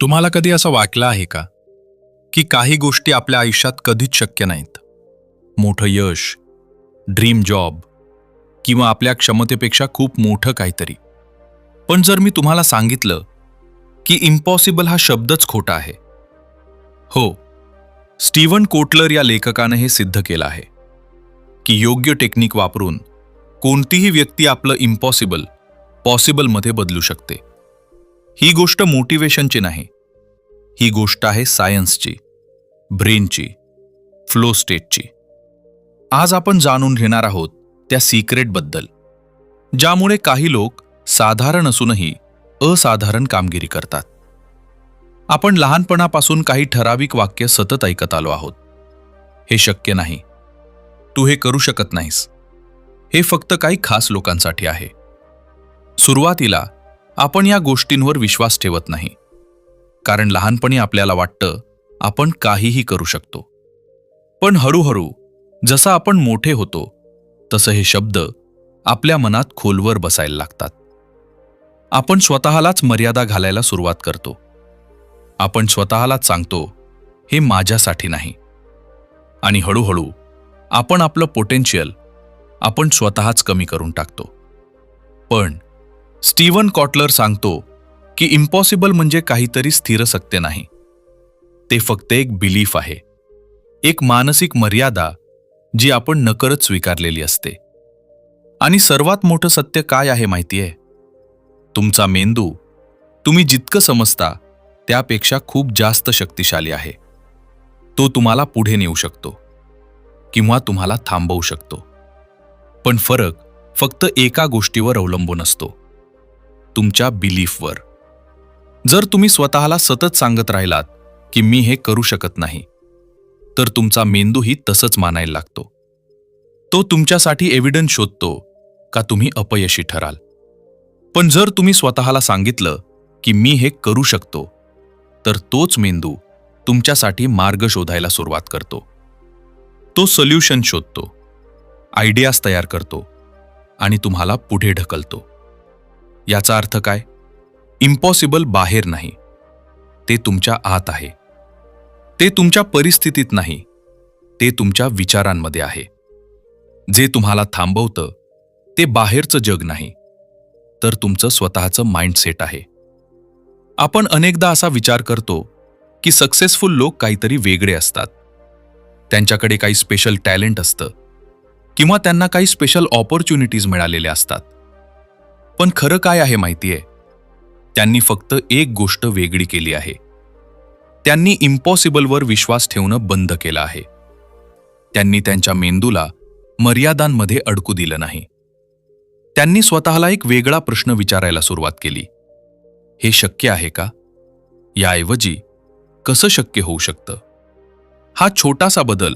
तुम्हाला कधी असं वाटलं आहे का की काही गोष्टी आपल्या आयुष्यात कधीच शक्य नाहीत? मोठं यश, ड्रीम जॉब किंवा आपल्या क्षमतेपेक्षा खूप मोठं काहीतरी. पण जर मी तुम्हाला सांगितलं की इम्पॉसिबल हा शब्दच खोटा आहे. हो, स्टीवन कोटलर या लेखकानं हे सिद्ध केलं आहे की योग्य टेक्निक वापरून कोणतीही व्यक्ती आपलं इम्पॉसिबल पॉसिबलमध्ये बदलू शकते. ही गोष्ट मोटिवेशनची नाही, ही गोष्ट आहे सायन्सची, ब्रेनची, फ्लो स्टेटची. आज आपण जाणून घेणार आहोत त्या सिक्रेटबद्दल, ज्यामुळे काही लोक साधारण असूनही असाधारण कामगिरी करतात. आपण लहानपणापासून काही ठराविक वाक्य सतत ऐकत आलो आहोत. हे शक्य नाही, तू हे करू शकत नाहीस, हे फक्त काही खास लोकांसाठी आहे. सुरुवातीला आपण या गोष्टींवर विश्वास ठेवत नाही, कारण लहानपणी आपल्याला वाटतं आपण काहीही करू शकतो. पण हळूहळू जसं आपण मोठे होतो तसं हे शब्द आपल्या मनात खोलवर बसायला लागतात. आपण स्वतःलाच मर्यादा घालायला सुरुवात करतो. आपण स्वतःलाच सांगतो, हे माझ्यासाठी नाही. आणि हळूहळू आपण आपलं पोटेन्शियल आपण स्वतःच कमी करून टाकतो. पण स्टीवन कॉटलर सांगतो की इम्पॉसिबल म्हणजे काहीतरी स्थिर सत्य नाही. ते फक्त एक बिलीफ आहे, एक मानसिक मर्यादा जी आपण नकळत स्वीकारलेली असते. आणि सर्वात मोठं सत्य काय आहे माहितीये? तुमचा मेंदू तुम्ही जितकं समजता त्यापेक्षा खूप जास्त शक्तिशाली आहे. तो तुम्हाला पुढे नेऊ शकतो किंवा तुम्हाला थांबवू शकतो. पण फरक फक्त एका गोष्टीवर अवलंबून असतो, तुमच्या बिलीफवर. जर तुम्ही स्वतःला सतत सांगत राहिलात की मी हे करू शकत नाही, तर तुमचा मेंदूही तसंच मानायला लागतो. तो तुमच्यासाठी एव्हिडन्स शोधतो का तुम्ही अपयशी ठराल. पण जर तुम्ही स्वतःला सांगितलं की मी हे करू शकतो, तर तोच मेंदू तुमच्यासाठी मार्ग शोधायला सुरुवात करतो. तो सोल्युशन शोधतो, आयडियाज तयार करतो आणि तुम्हाला पुढे ढकलतो. याचा अर्थ काय? इम्पॉसिबल बाहेर नाही, ते तुमच्या आत आहे. ते तुमच्या परिस्थितीत नाही, ते तुमच्या विचारांमध्ये आहे. जे तुम्हाला थांबवतं ते बाहेरचं जग नाही, तर तुमचं स्वतःचं माइंडसेट आहे. आपण अनेकदा असा विचार करतो की सक्सेसफुल लोक काहीतरी वेगळे असतात, त्यांच्याकडे काही स्पेशल टॅलेंट असतं किंवा त्यांना काही स्पेशल ऑपॉर्च्युनिटीज मिळालेल्या असतात. पण खरं काय आहे माहितीये? त्यांनी फक्त एक गोष्ट वेगळी केली आहे. त्यांनी इम्पॉसिबलवर विश्वास ठेवणं बंद केलं आहे. त्यांनी त्यांच्या मेंदूला मर्यादांमध्ये अडकू दिलं नाही. त्यांनी स्वतःला एक वेगळा प्रश्न विचारायला सुरुवात केली, हे शक्य आहे का? याऐवजी कसं शक्य होऊ शकतं? हा छोटासा बदल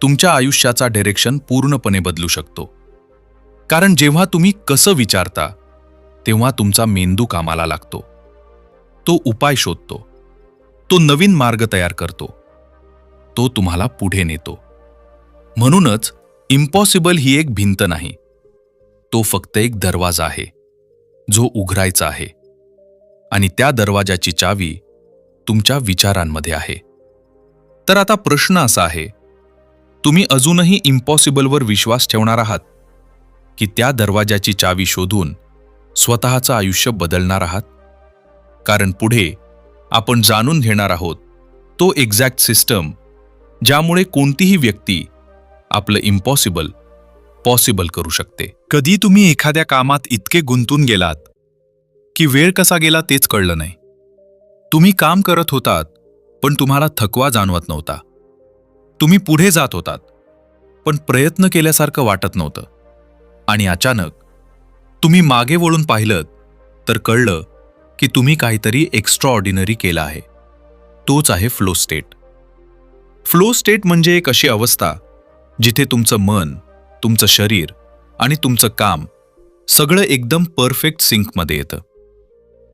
तुमच्या आयुष्याचा डायरेक्शन पूर्णपणे बदलू शकतो. कारण जेव्हा तुम्ही कसं विचारता तेव्हा तुमचा मेंदू कामाला लागतो. तो उपाय शोधतो, तो नवीन मार्ग तयार करतो, तो तुम्हाला पुढे नेतो. म्हणूनच इम्पॉसिबल ही एक भिंत नाही, तो फक्त एक दरवाजा आहे जो उघडायचा आहे. आणि त्या दरवाजाची चावी तुमच्या विचारांमध्ये आहे. तर आता प्रश्न असा आहे, तुम्ही अजूनही इम्पॉसिबलवर विश्वास ठेवणार आहात की त्या दरवाजाची चावी शोधून स्वतःचं आयुष्य बदलणार आहात? कारण पुढे आपण जाणून घेणार आहोत तो एक्झॅक्ट सिस्टम ज्यामुळे कोणतीही व्यक्ती आपलं इम्पॉसिबल पॉसिबल करू शकते. कधी तुम्ही एखाद्या कामात इतके गुंतून गेलात की वेळ कसा गेला तेच कळलं नाही. तुम्ही काम करत होतात पण तुम्हाला थकवा जाणवत नव्हता. तुम्ही पुढे जात होतात पण प्रयत्न केल्यासारखं वाटत नव्हतं. आणि अचानक तुम्ही मागे वळून पाहिलं तर कळलं की तुम्ही काहीतरी एक्स्ट्रा ऑर्डिनरी केलं आहे. तोच आहे फ्लो स्टेट. फ्लो स्टेट म्हणजे एक अशी अवस्था जिथे तुमचं मन, तुमचं शरीर आणि तुमचं काम सगळं एकदम परफेक्ट सिंकमध्ये येतं.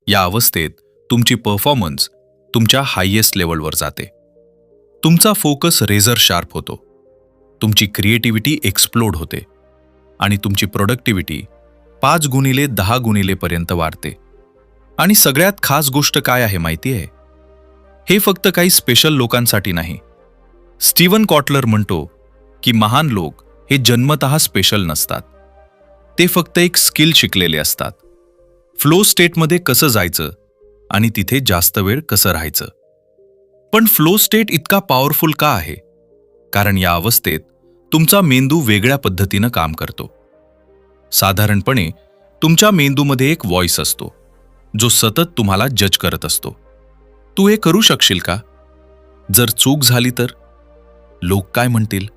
या अवस्थेत तुमची परफॉर्मन्स तुमच्या हायेस्ट लेवलवर जाते. तुमचा फोकस रेझर शार्प होतो, तुमची क्रिएटिव्हिटी एक्सप्लोड होते आणि तुमची प्रोडक्टिव्हिटी 5 गुणिले 10 गुणिले पर्यंत वाढते. आणि सगळ्यात खास गोष्ट काय आहे माहिती आहे? हे फक्त काही स्पेशल लोकांसाठी नाही. स्टीवन कॉटलर म्हणतो की महान लोक हे जन्मतः स्पेशल नसतात. ते फक्त एक स्किल शिकलेले असतात. फ्लो स्टेटमध्ये कसं जायचं आणि तिथे जास्त वेळ कसं राहायचं. पण फ्लो स्टेट इतका पॉवरफुल का आहे? कारण या अवस्थेत तुमचा मेंदू वेगळ्या पद्धतीनं काम करतो. साधारणपणे तुमच्या मेंदूमध्ये एक व्हॉइस असतो जो सतत तुम्हाला जज करत असतो. तू हे करू शकशील का? जर चूक झाली तर? लोक काय म्हणतील?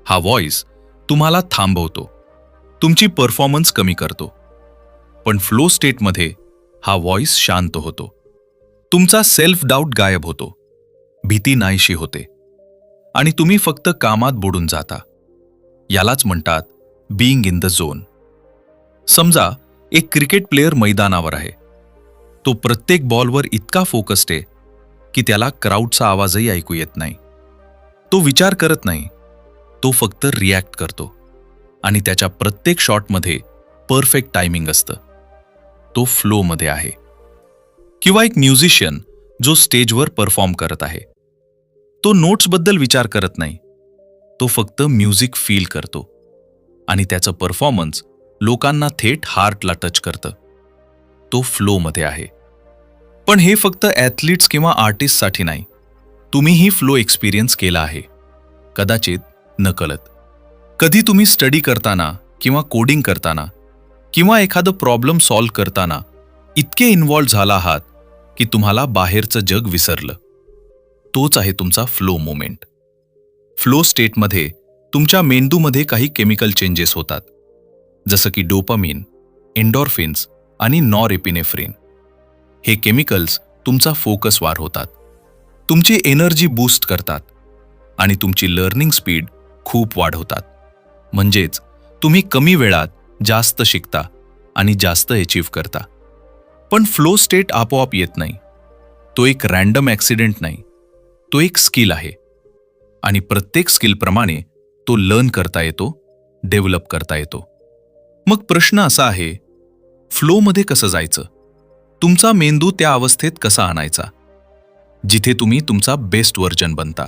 हा व्हॉइस तुम्हाला थांबवतो, तुमची परफॉर्मन्स कमी करतो. पण फ्लो स्टेटमध्ये हा व्हॉइस शांत होतो. तुमचा सेल्फ डाऊट गायब होतो, भीती नाहीशी होते आणि तुम्ही फक्त कामात बुडून जाता. यालाच म्हणतात बीइंग इन द झोन. समजा एक क्रिकेट प्लेयर मैदानावर आहे. तो प्रत्येक बॉलवर इतका फोकस्ड आहे की त्याला क्राऊडचा आवाजही ऐकू येत नाही. तो विचार करत नाही, तो फक्त रिॲक्ट करतो आणि त्याच्या प्रत्येक शॉटमध्ये परफेक्ट टायमिंग असतं. तो फ्लोमध्ये आहे. किंवा एक म्युझिशियन जो स्टेजवर परफॉर्म करत आहे. तो नोट्सबद्दल विचार करत नाही, तो फक्त म्युझिक फील करतो आणि त्याचं परफॉर्मन्स लोकांना थेट हार्टला टच करतं. तो फ्लोमध्ये आहे. पण हे फक्त ॲथलीट्स किंवा आर्टिस्टसाठी नाही. तुम्हीही फ्लो एक्सपिरियन्स केला आहे, कदाचित नकळत. कधी तुम्ही स्टडी करताना किंवा कोडिंग करताना किंवा एखादं प्रॉब्लेम सॉल्व्ह करताना इतके इन्व्हॉल्व झाला आहात की तुम्हाला बाहेरचं जग विसरलं. तोच आहे तुमचा फ्लो मोमेंट. फ्लो स्टेटमध्ये तुमच्या मेंदूमध्ये काही केमिकल चेंजेस होतात, जसं की डोपामिन, एंडॉर्फिन्स आणि नॉरएपिनेफ्रिन. हे केमिकल्स तुमचा फोकस वाढवतात, तुमची एनर्जी बूस्ट करतात आणि तुमची लर्निंग स्पीड खूप वाढवतात. म्हणजेच तुम्ही कमी वेळात जास्त शिकता आणि जास्त अचीव्ह करता. पण फ्लो स्टेट आपोआप येत नाही. तो एक रँडम ॲक्सिडेंट नाही, तो एक स्किल आहे आणि प्रत्येक स्किलप्रमाणे तो लर्न करता येतो, डेव्हलप करता येतो. मग प्रश्न असा आहे, फ्लोमध्ये कसं जायचं? तुमचा मेंदू त्या अवस्थेत कसा आणायचा जिथे तुम्ही तुमचा बेस्ट व्हर्जन बनता?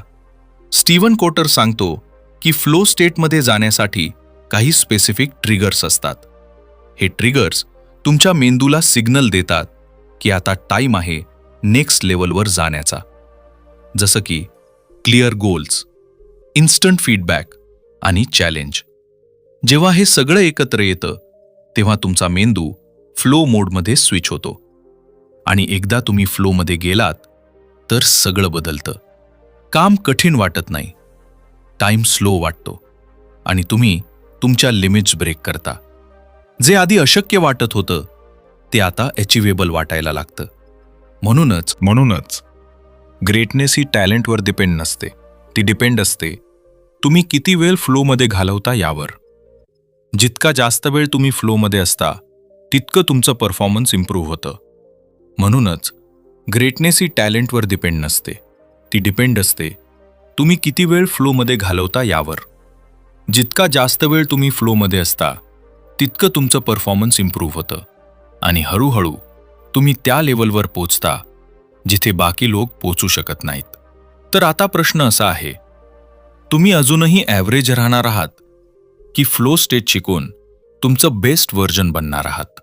स्टीवन कोटर सांगतो की फ्लो स्टेटमध्ये जाण्यासाठी काही स्पेसिफिक ट्रिगर्स असतात. हे ट्रिगर्स तुमच्या मेंदूला सिग्नल देतात की आता टाईम आहे नेक्स्ट लेवलवर जाण्याचा. जसं की क्लिअर गोल्स, इन्स्टंट फीडबॅक आणि चॅलेंज. जेव्हा हे सगळं एकत्र येतं तेव्हा तुमचा मेंदू फ्लो मोडमध्ये स्विच होतो आणि एकदा तुम्ही फ्लोमध्ये गेलात तर सगळं बदलतं. काम कठीण वाटत नाही, टाईम स्लो वाटतो आणि तुम्ही तुमच्या लिमिट्स ब्रेक करता. जे आधी अशक्य वाटत होतं ते आता अचिवेबल वाटायला लागतं. म्हणूनच ग्रेटनेस ही टॅलेंटवर डिपेंड नसते, ती डिपेंड असते तुम्ही किती वेळ फ्लोमध्ये घालवता यावर. जितका जास्त वेळ तुम्ही फ्लोमध्ये असता तितकं तुमचं परफॉर्मन्स इम्प्रूव्ह होतं. म्हणूनच ग्रेटनेस ही टॅलेंटवर डिपेंड नसते, ती डिपेंड असते तुम्ही किती वेळ फ्लोमध्ये घालवता यावर. जितका जास्त वेळ तुम्ही फ्लोमध्ये असता तितकं तुमचं परफॉर्मन्स इम्प्रूव्ह होतं आणि हळूहळू तुम्ही त्या लेवलवर पोचता जिथे बाकी लोक पोचू शकत नाहीत. तर आता प्रश्न असा आहे, तुम्ही अजूनही ॲव्हरेज राहणार आहात की फ्लो स्टेट शिकून तुमचं बेस्ट व्हर्जन बनणार आहात?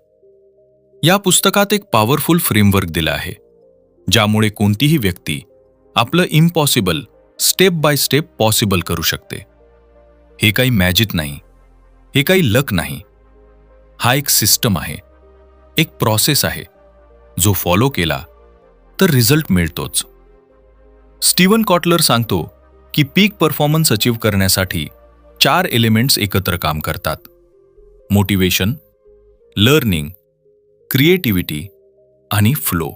या पुस्तकात एक पॉवरफुल फ्रेमवर्क दिलं आहे ज्यामुळे कोणतीही व्यक्ती आपलं impossible step by step possible करू शकते. हे काही मॅजिक नाही, हे काही लक नाही. हा एक सिस्टम आहे, एक प्रोसेस आहे जो फॉलो केला तर रिझल्ट मिळतोच. स्टीवन कॉटलर सांगतो की पीक परफॉर्मन्स अचीव्ह करण्यासाठी 4 एलिमेंट्स एकत्र काम करतात: मोटिवेशन, लर्निंग, क्रिएटिव्हिटी आणि फ्लो.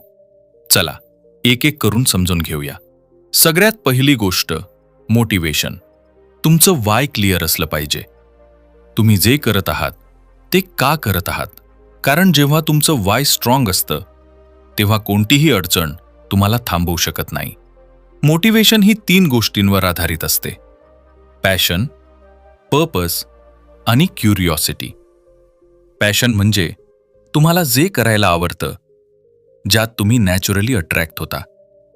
चला एक एक करून समजून घेऊया. सगळ्यात पहिली गोष्ट मोटिवेशन. तुमचं वाय क्लिअर असलं पाहिजे. तुम्ही जे करत आहात ते का करत आहात? कारण जेव्हा तुमचं वाय स्ट्रॉंग असतं तेव्हा कोणतीही अडचण तुम्हाला थांबवू शकत नाही. मोटिवेशन ही 3 गोष्टींवर आधारित असते: पॅशन, पर्पस आणि क्युरिओसिटी. पॅशन म्हणजे तुम्हाला जे करायला आवडतं, ज्यात तुम्ही नॅचरली अट्रॅक्ट होता.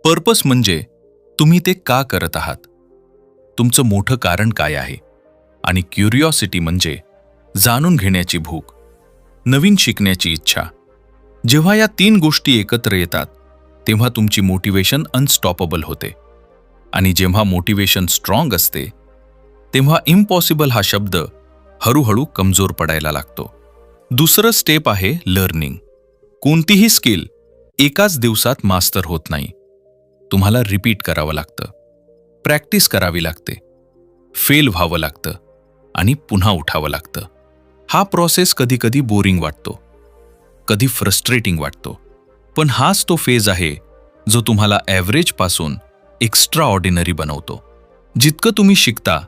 पर्पस म्हणजे तुम्ही ते का करत आहात, तुमचं मोठं कारण काय आहे. आणि क्युरिओसिटी म्हणजे जाणून घेण्याची भूक, नवीन शिकण्याची इच्छा. जेव्हा या 3 गोष्टी एकत्र येतात तेव्हा तुमची मोटिवेशन अनस्टॉपेबल होते. आणि जेव्हा मोटिवेशन स्ट्रॉंग असते तेव्हा इम्पॉसिबल हा शब्द हळूहळू कमजोर पडायला लागतो. दुसरं स्टेप आहे लर्निंग. कोणतीही स्किल एकाच दिवसात मास्टर होत नाही. तुम्हाला रिपीट करावं लागतं, प्रॅक्टिस करावी लागते, फेल व्हावं लागतं आणि पुन्हा उठावं लागतं. हा प्रोसेस कधी कधी बोरिंग वाटतो, कधी फ्रस्ट्रेटिंग वाटतो, पण हाच तो फेज आहे जो तुम्हाला ॲव्हरेज पासून एक्स्ट्रा ऑर्डिनरी बनवतो. जितकं तुम्ही शिकता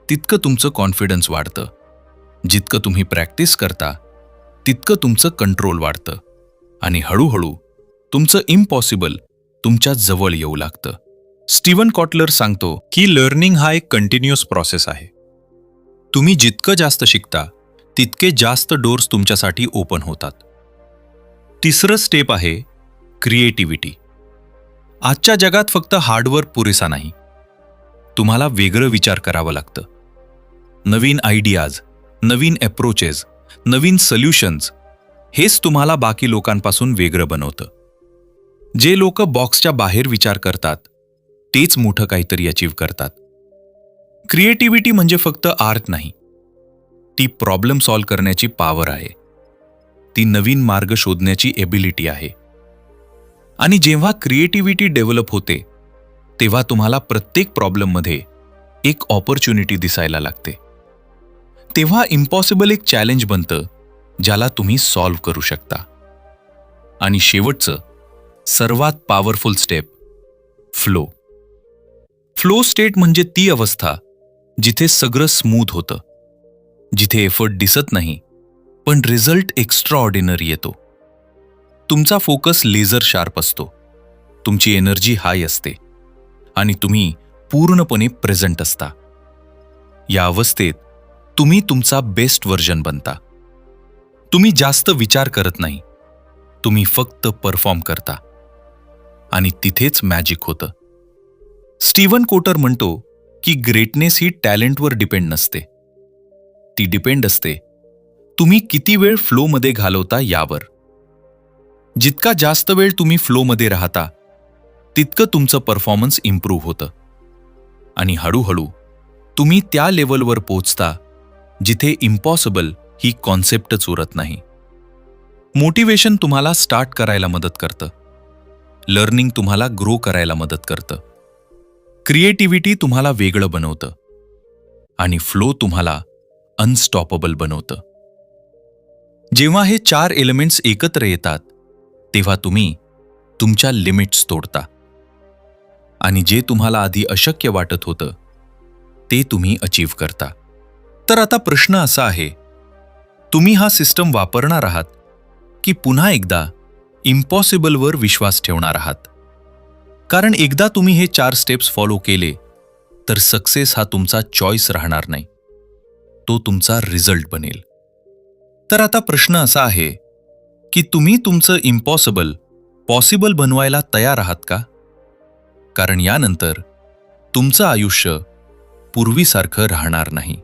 तितकं तुमचं कॉन्फिडन्स वाढतं, जितकं तुम्ही प्रॅक्टिस करता तितकं तुमचं कंट्रोल वाढतं आणि हळूहळू तुमचं इम्पॉसिबल तुमच्या जवळ येऊ लागतं. स्टीवन कॉटलर सांगतो की लर्निंग हा एक कंटिन्युअस प्रोसेस आहे. तुम्ही जितकं जास्त शिकता तितके जास्त डोर्स तुमच्यासाठी ओपन होतात. तिसरं स्टेप आहे क्रिएटिव्हिटी. आजच्या जगात फक्त हार्डवर्क पुरेसा नाही, तुम्हाला वेगळं विचार करावं लागतं. नवीन आयडियाज, नवीन अप्रोचेस, नवीन सोल्युशन्स, हेच तुम्हाला बाकी लोकांपासून वेगळं बनवतं. जे लोक बॉक्सच्या बाहेर विचार करतात तेच मोठं काहीतरी अचीव्ह करतात. क्रिएटिव्हिटी म्हणजे फक्त आर्ट नाही, ती प्रॉब्लेम सॉल्व्ह करण्याची पॉवर आहे, ती नवीन मार्ग शोधण्याची एबिलिटी आहे. आणि जेव्हा क्रिएटिव्हिटी डेव्हलप होते तेव्हा तुम्हाला प्रत्येक प्रॉब्लेममध्ये एक ऑपॉर्च्युनिटी दिसायला लागते. तेव्हा इम्पॉसिबल एक चॅलेंज बनतं ज्याला तुम्ही सॉल्व्ह करू शकता. आणि शेवटचं सर्वात powerful step flow. Flow state म्हणजे ती अवस्था जिथे सगळं स्मूथ होतं, जिथे एफर्ट दिसत नाही पण रिझल्ट एक्स्ट्रा ऑर्डिनरी येतो. तुमचा फोकस लेझर शार्प असतो, तुमची एनर्जी हाय असते आणि तुम्ही पूर्णपणे प्रेझेंट असता. या अवस्थेत तुम्ही तुमचा बेस्ट व्हर्जन बनता. तुम्ही जास्त विचार करत नाही, तुम्ही फक्त परफॉर्म करता आणि तिथेच मॅजिक होतं. स्टीवन कोटर म्हणतो की ग्रेटनेस ही टॅलेंटवर डिपेंड नसते, ती डिपेंड असते तुम्ही किती वेळ फ्लोमध्ये घालवता यावर. जितका जास्त वेळ तुम्ही फ्लोमध्ये राहता तितकं तुमचं परफॉर्मन्स इम्प्रूव्ह होतं आणि हळूहळू तुम्ही त्या लेवलवर पोहोचता जिथे इम्पॉसिबल ही कॉन्सेप्टच उरत नाही. मोटिवेशन तुम्हाला स्टार्ट करायला मदत करतं, लर्निंग तुम्हाला ग्रो करायला मदत करतं, क्रिएटिव्हिटी तुम्हाला वेगळं बनवतं आणि फ्लो तुम्हाला अनस्टॉपेबल बनवतं. जेव्हा हे 4 एलिमेंट्स एकत्र येतात तेव्हा तुम्ही तुमच्या लिमिट्स तोडता आणि जे तुम्हाला आधी अशक्य वाटत होतं ते तुम्ही अचीव्ह करता. तर आता प्रश्न असा आहे, तुम्ही हा सिस्टम वापरणार आहात की पुन्हा एकदा इम्पॉसिबलवर विश्वास ठेवणार आहात? कारण एकदा तुम्ही हे 4 स्टेप्स फॉलो केले तर सक्सेस हा तुमचा चॉईस राहणार नाही, तो तुमचा रिझल्ट बनेल. तर आता प्रश्न असा आहे की तुम्ही तुमचं इम्पॉसिबल पॉसिबल बनवायला तयार आहात का? कारण यानंतर तुमचं आयुष्य पूर्वीसारखं राहणार नाही.